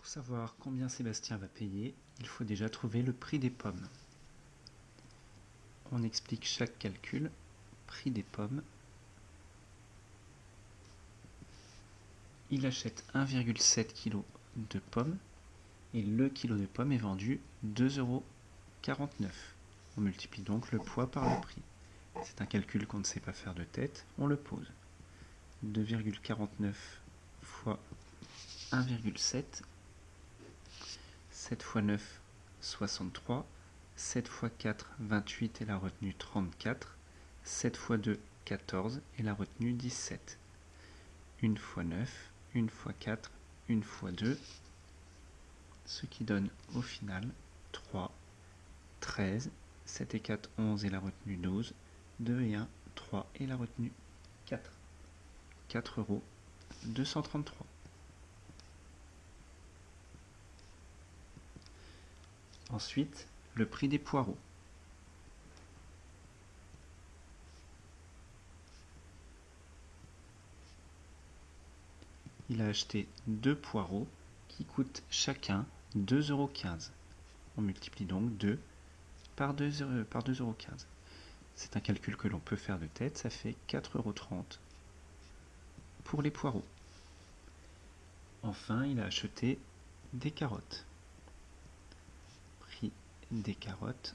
Pour savoir combien Sébastien va payer, il faut déjà trouver le prix des pommes. On explique chaque calcul. Prix des pommes. Il achète 1,7 kg de pommes et le kilo de pommes est vendu 2,49 €. On multiplie donc le poids par le prix. C'est un calcul qu'on ne sait pas faire de tête, on le pose. 2,49 fois 1,7, 7 fois 9, 63, 7 fois 4, 28 et la retenue 34, 7 fois 2, 14 et la retenue 17. 1 fois 9, 1 fois 4, 1 fois 2, ce qui donne au final 3, 13, 7 et 4, 11 et la retenue 12, 2 et 1, 3 et la retenue 4. 4,233 €. Ensuite, le prix des poireaux. Il a acheté 2 poireaux qui coûtent chacun 2,15 €. On multiplie donc 2 par 2,15 €. C'est un calcul que l'on peut faire de tête, ça fait 4,30 € pour les poireaux. Enfin, il a acheté des carottes. Prix des carottes.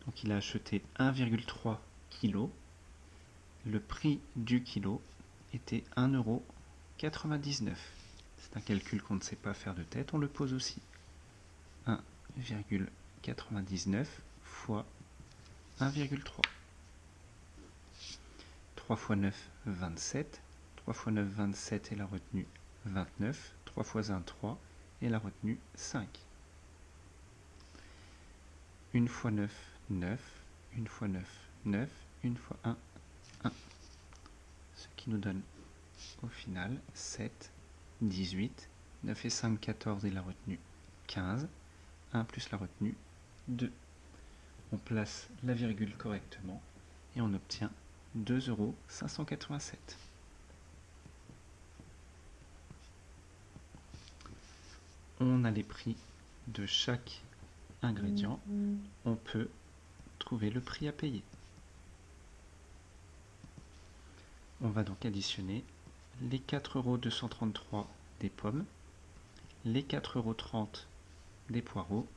Donc il a acheté 1,3 kg. Le prix du kilo était 1,99 €. C'est un calcul qu'on ne sait pas faire de tête, on le pose aussi. 1,99 fois 1,3. 3 fois 9, 27. 3 fois 9, 27 et la retenue 29. 3 fois 1, 3 et la retenue 5. 1 fois 9, 9. 1 fois 9, 9. 1 fois 1, 1. Ce qui nous donne au final 7, 18. 9 et 5, 14 et la retenue 15. 1 plus la retenue 2. On place la virgule correctement et on obtient 2,587 €. On a les prix de chaque ingrédient. On peut trouver le prix à payer. On va donc additionner les 4,233 € des pommes, les 4,30 € des poireaux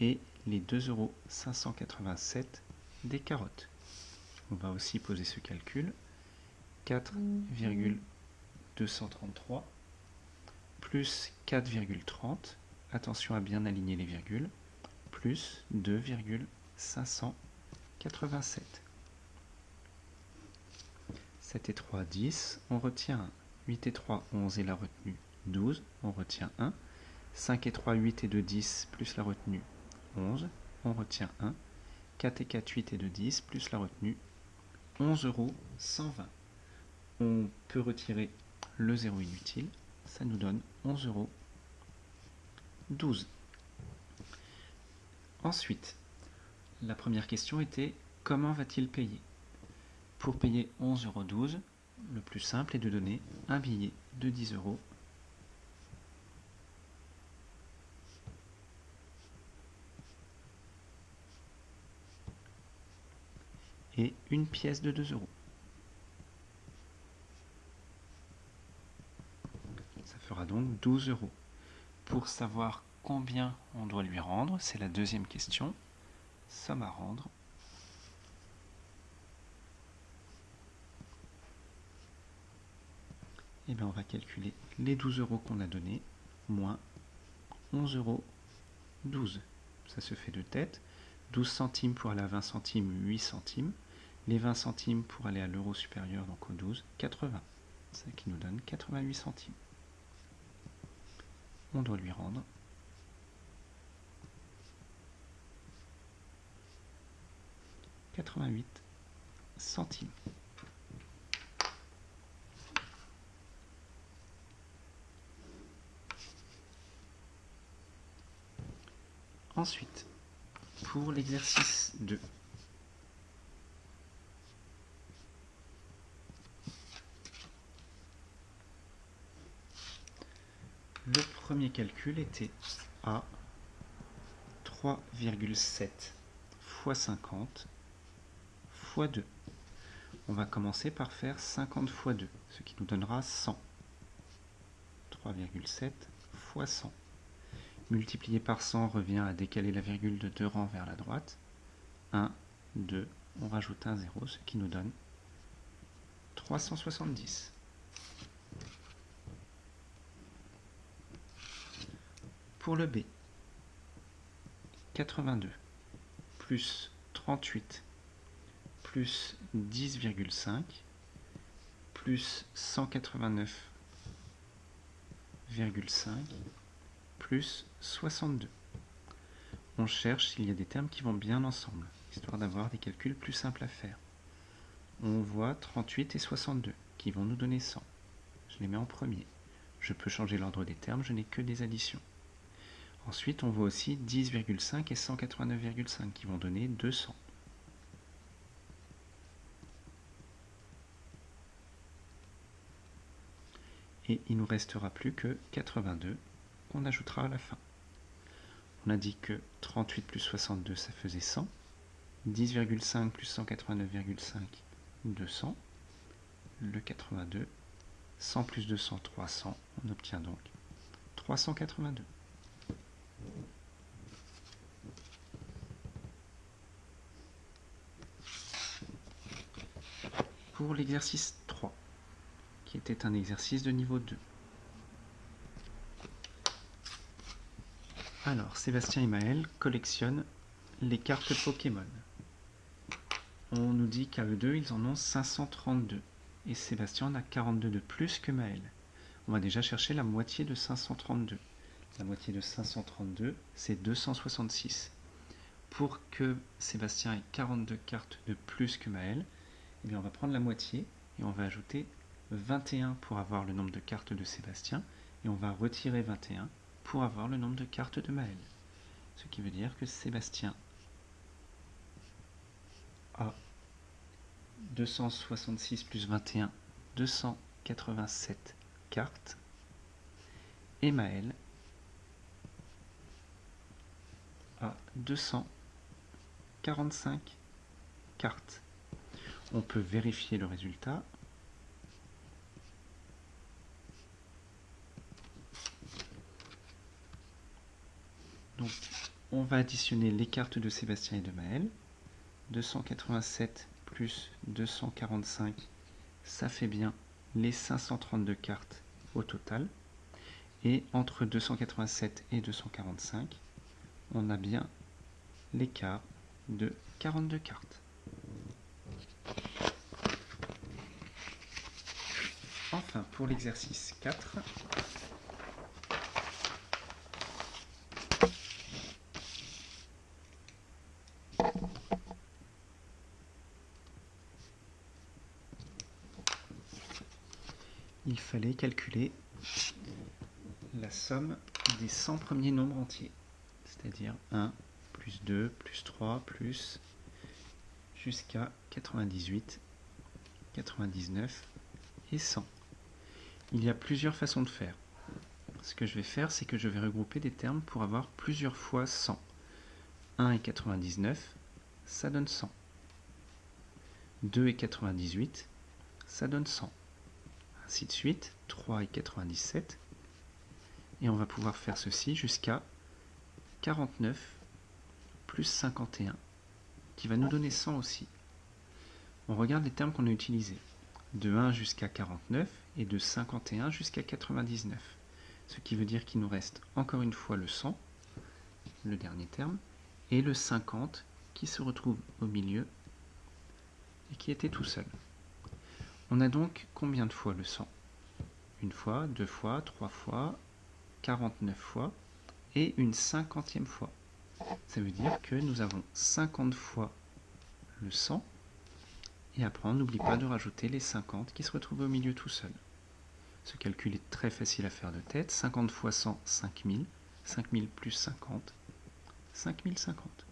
et les 2,587 € des carottes. On va aussi poser ce calcul. 4,233 plus 4,30, attention à bien aligner les virgules, plus 2,587. 7 et 3, 10, on retient 1. 8 et 3, 11 et la retenue 12, on retient 1. 5 et 3, 8 et 2, 10, plus la retenue 11, on retient 1. 4 et 4, 8 et 2, 10, plus la retenue 11,120 €. On peut retirer le 0 inutile, ça nous donne 11,12 €. Ensuite, la première question était comment va-t-il payer? Pour payer 11,12 €, le plus simple est de donner un billet de 10 € et une pièce de 2 €. Ça fera donc 12 €. Pour savoir combien on doit lui rendre, c'est la deuxième question. Somme à rendre. Et bien on va calculer les 12 € qu'on a donnés, moins 11,12 €. Ça se fait de tête. 12 centimes pour aller à 20 centimes, 8 centimes. Les 20 centimes pour aller à l'euro supérieur, donc au 12, 80. Ce qui nous donne 88 centimes. On doit lui rendre 88 centimes. Ensuite, pour l'exercice 2, premier calcul était à 3,7 fois 50 fois 2. On va commencer par faire 50 fois 2, ce qui nous donnera 100. 3,7 fois 100. Multiplié par 100 revient à décaler la virgule de 2 rangs vers la droite. 1, 2, on rajoute un 0, ce qui nous donne 370. Pour le B, 82 plus 38 plus 10,5 plus 189,5 plus 62. On cherche s'il y a des termes qui vont bien ensemble, histoire d'avoir des calculs plus simples à faire. On voit 38 et 62 qui vont nous donner 100. Je les mets en premier. Je peux changer l'ordre des termes, je n'ai que des additions. Ensuite, on voit aussi 10,5 et 189,5 qui vont donner 200. Et il ne nous restera plus que 82 qu'on ajoutera à la fin. On a dit que 38 plus 62, ça faisait 100. 10,5 plus 189,5, 200. Le 82. 100 plus 200, 300. On obtient donc 382. Pour l'exercice 3, qui était un exercice de niveau 2. Alors, Sébastien et Maël collectionnent les cartes Pokémon. On nous dit qu'à eux deux, ils en ont 532. Et Sébastien en a 42 de plus que Maël. On va déjà chercher la moitié de 532. La moitié de 532, c'est 266. Pour que Sébastien ait 42 cartes de plus que Maël, eh bien on va prendre la moitié et on va ajouter 21 pour avoir le nombre de cartes de Sébastien, et on va retirer 21 pour avoir le nombre de cartes de Maël. Ce qui veut dire que Sébastien a 266 plus 21, 287 cartes, et Maël a 245 cartes. On peut vérifier le résultat. Donc, on va additionner les cartes de Sébastien et de Maël. 287 plus 245, ça fait bien les 532 cartes au total. Et entre 287 et 245, on a bien l'écart de 42 cartes. Enfin, pour l'exercice 4, il fallait calculer la somme des 100 premiers nombres entiers, c'est-à-dire 1, plus 2, plus 3, plus jusqu'à 98, 99 et 100. Il y a plusieurs façons de faire. Ce que je vais faire, c'est que je vais regrouper des termes pour avoir plusieurs fois 100. 1 et 99, ça donne 100. 2 et 98, ça donne 100. Ainsi de suite, 3 et 97. Et on va pouvoir faire ceci jusqu'à 49 plus 51, qui va nous donner 100 aussi. On regarde les termes qu'on a utilisés. De 1 jusqu'à 49 et de 51 jusqu'à 99. Ce qui veut dire qu'il nous reste encore une fois le 100, le dernier terme, et le 50 qui se retrouve au milieu et qui était tout seul. On a donc combien de fois le 100? Une fois, deux fois, trois fois, 49 fois et une 50e fois. Ça veut dire que nous avons 50 fois le 100. Et après, on n'oublie pas de rajouter les 50 qui se retrouvent au milieu tout seul. Ce calcul est très facile à faire de tête. 50 fois 100, 5000. 5000 plus 50, 5050.